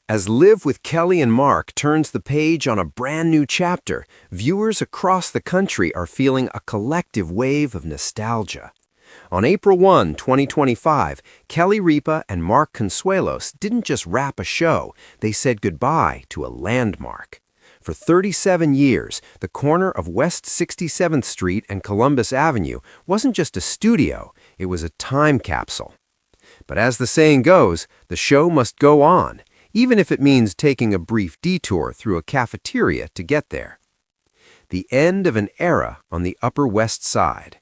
As Live with Kelly and Mark turns the page on a brand new chapter, viewers across the country are feeling a collective wave of nostalgia. On April 1, 2025, Kelly Ripa and Mark Consuelos didn't just wrap a show, they said goodbye to a landmark. For 37 years, the corner of West 67th Street and Columbus Avenue wasn't just a studio, it was a time capsule. But as the saying goes, the show must go on, even if it means taking a brief detour through a cafeteria to get there. The end of an era on the Upper West Side.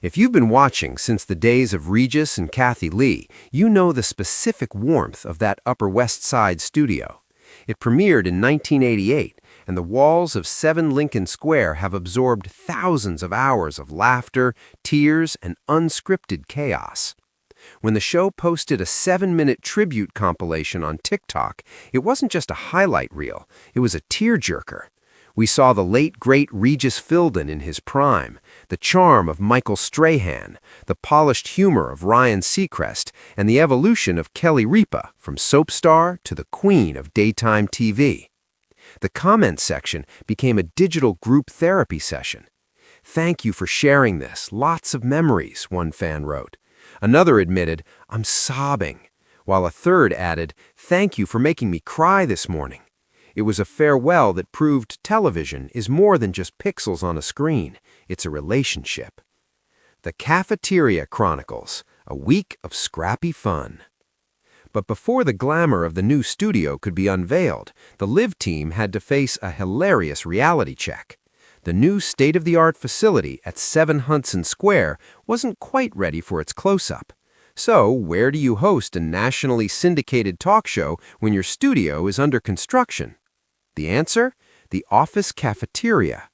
If you've been watching since the days of Regis and Kathy Lee, you know the specific warmth of that Upper West Side studio. It premiered in 1988, and the walls of 7 Lincoln Square have absorbed thousands of hours of laughter, tears, and unscripted chaos. When the show posted a 7-minute tribute compilation on TikTok, it wasn't just a highlight reel, it was a tearjerker. We saw the late, great Regis Philbin in his prime, the charm of Michael Strahan, the polished humor of Ryan Seacrest, and the evolution of Kelly Ripa from soap star to the queen of daytime TV. The comment section became a digital group therapy session. "Thank you for sharing this, lots of memories," one fan wrote. Another admitted, "I'm sobbing," while a third added, "Thank you for making me cry this morning." It was a farewell that proved television is more than just pixels on a screen. It's a relationship. The Cafeteria Chronicles, a week of scrappy fun. But before the glamour of the new studio could be unveiled, the Live team had to face a hilarious reality check. The new state-of-the-art facility at 7 Hudson Square wasn't quite ready for its close-up. So, where do you host a nationally syndicated talk show when your studio is under construction? The answer? The office cafeteria.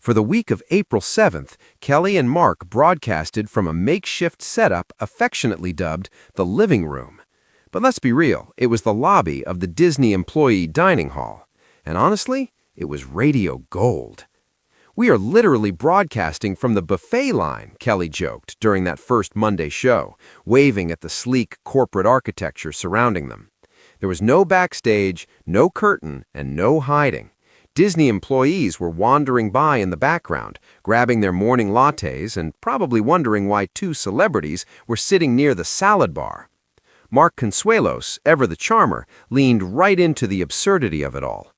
For the week of April 7th, Kelly and Mark broadcasted from a makeshift setup affectionately dubbed the living room. But let's be real, it was the lobby of the Disney employee dining hall. And honestly, it was radio gold. "We are literally broadcasting from the buffet line," Kelly joked during that first Monday show, waving at the sleek corporate architecture surrounding them. There was no backstage, no curtain, and no hiding. Disney employees were wandering by in the background, grabbing their morning lattes and probably wondering why 2 celebrities were sitting near the salad bar. Mark Consuelos, ever the charmer, leaned right into the absurdity of it all.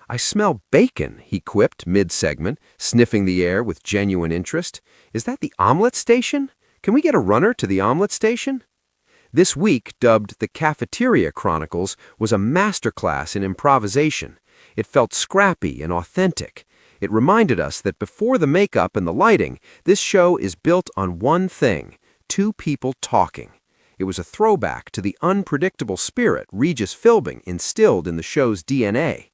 "I smell bacon," he quipped mid-segment, sniffing the air with genuine interest. "Is that the omelet station? Can we get a runner to the omelet station?" This week, dubbed the Cafeteria Chronicles, was a masterclass in improvisation. It felt scrappy and authentic. It reminded us that before the makeup and the lighting, this show is built on one thing: 2 people talking. It was a throwback to the unpredictable spirit Regis Philbin instilled in the show's DNA.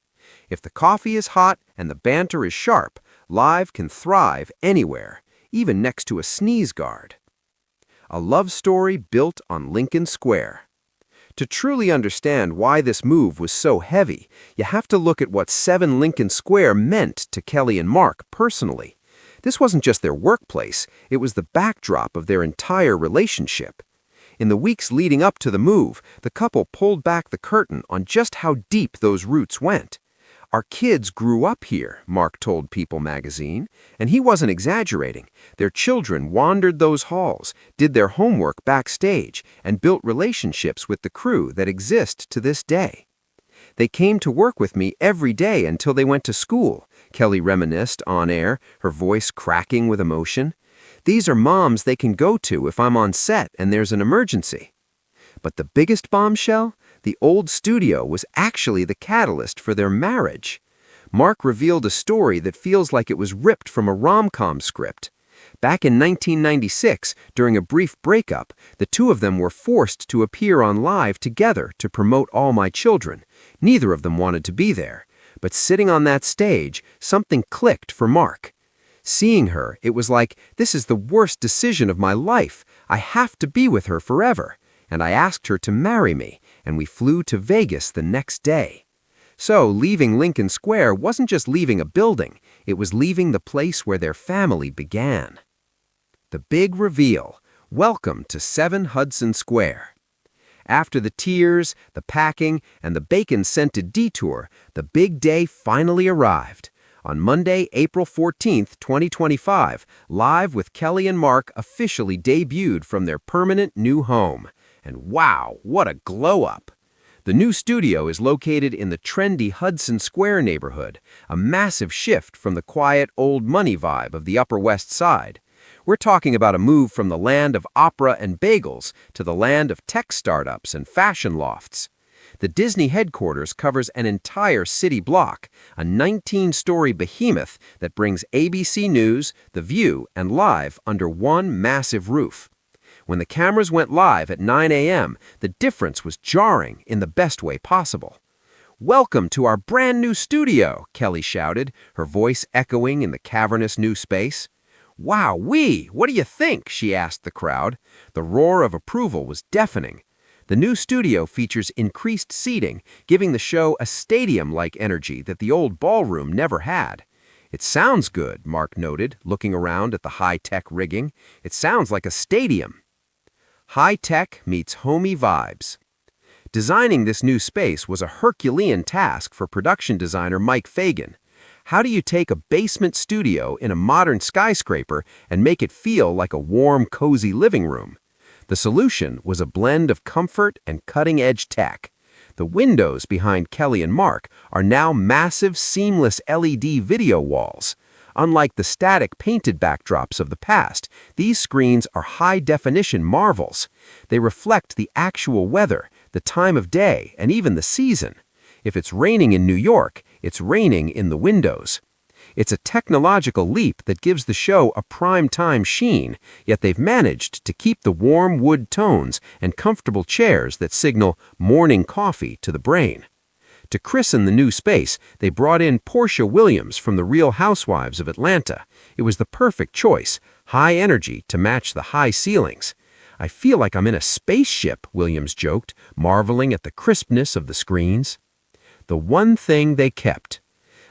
If the coffee is hot and the banter is sharp, Live can thrive anywhere, even next to a sneeze guard. A love story built on Lincoln Square. To truly understand why this move was so heavy, you have to look at what 7 Lincoln Square meant to Kelly and Mark personally. This wasn't just their workplace, it was the backdrop of their entire relationship. In the weeks leading up to the move, the couple pulled back the curtain on just how deep those roots went. "Our kids grew up here," Mark told People magazine, and he wasn't exaggerating. Their children wandered those halls, did their homework backstage, and built relationships with the crew that exist to this day. "They came to work with me every day until they went to school," Kelly reminisced on air, her voice cracking with emotion. "These are moms they can go to if I'm on set and there's an emergency." But the biggest bombshell? The old studio was actually the catalyst for their marriage. Mark revealed a story that feels like it was ripped from a rom-com script. Back in 1996, during a brief breakup, the 2 of them were forced to appear on Live together to promote All My Children. Neither of them wanted to be there. But sitting on that stage, something clicked for Mark. Seeing her, it was like, "This is the worst decision of my life. I have to be with her forever." And I asked her to marry me, and we flew to Vegas the next day. So leaving Lincoln Square wasn't just leaving a building, it was leaving the place where their family began. The big reveal: welcome to 7 Hudson Square. After the tears, the packing, and the bacon-scented detour, the big day finally arrived. On Monday, April 14th, 2025, Live with Kelly and Mark officially debuted from their permanent new home. And wow, what a glow-up! The new studio is located in the trendy Hudson Square neighborhood, a massive shift from the quiet, old money vibe of the Upper West Side. We're talking about a move from the land of opera and bagels to the land of tech startups and fashion lofts. The Disney headquarters covers an entire city block, a 19-story behemoth that brings ABC News, The View, and Live under one massive roof. When the cameras went live at 9 a.m., the difference was jarring in the best way possible. "Welcome to our brand new studio," Kelly shouted, her voice echoing in the cavernous new space. "Wow-wee, what do you think?" she asked the crowd. The roar of approval was deafening. The new studio features increased seating, giving the show a stadium-like energy that the old ballroom never had. "It sounds good," Mark noted, looking around at the high-tech rigging. "It sounds like a stadium." High-tech meets homey vibes. Designing this new space was a Herculean task for production designer Mike Fagan. How do you take a basement studio in a modern skyscraper and make it feel like a warm, cozy living room? The solution was a blend of comfort and cutting-edge tech. The windows behind Kelly and Mark are now massive, seamless LED video walls. Unlike the static painted backdrops of the past, these screens are high-definition marvels. They reflect the actual weather, the time of day, and even the season. If it's raining in New York, it's raining in the windows. It's a technological leap that gives the show a prime-time sheen, yet they've managed to keep the warm wood tones and comfortable chairs that signal morning coffee to the brain. To christen the new space, they brought in Portia Williams from The Real Housewives of Atlanta. It was the perfect choice, high energy to match the high ceilings. "I feel like I'm in a spaceship," Williams joked, marveling at the crispness of the screens. The one thing they kept.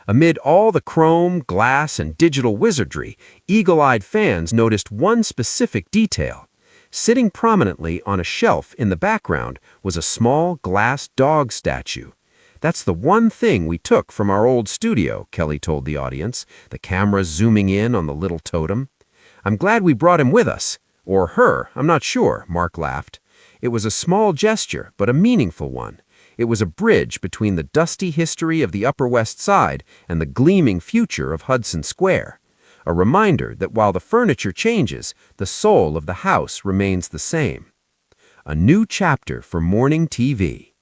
Amid all the chrome, glass, and digital wizardry, eagle-eyed fans noticed one specific detail. Sitting prominently on a shelf in the background was a small glass dog statue. "That's the one thing we took from our old studio," Kelly told the audience, the camera zooming in on the little totem. "I'm glad we brought him with us. Or her, I'm not sure," Mark laughed. It was a small gesture, but a meaningful one. It was a bridge between the dusty history of the Upper West Side and the gleaming future of Hudson Square. A reminder that while the furniture changes, the soul of the house remains the same. A new chapter for morning TV.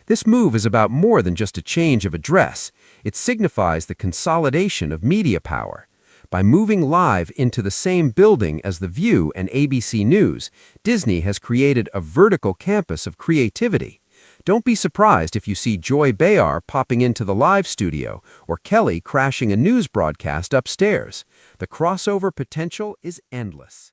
This move is about more than just a change of address. It signifies the consolidation of media power. By moving Live into the same building as The View and ABC News, Disney has created a vertical campus of creativity. Don't be surprised if you see Joy Behar popping into the Live studio or Kelly crashing a news broadcast upstairs. The crossover potential is endless.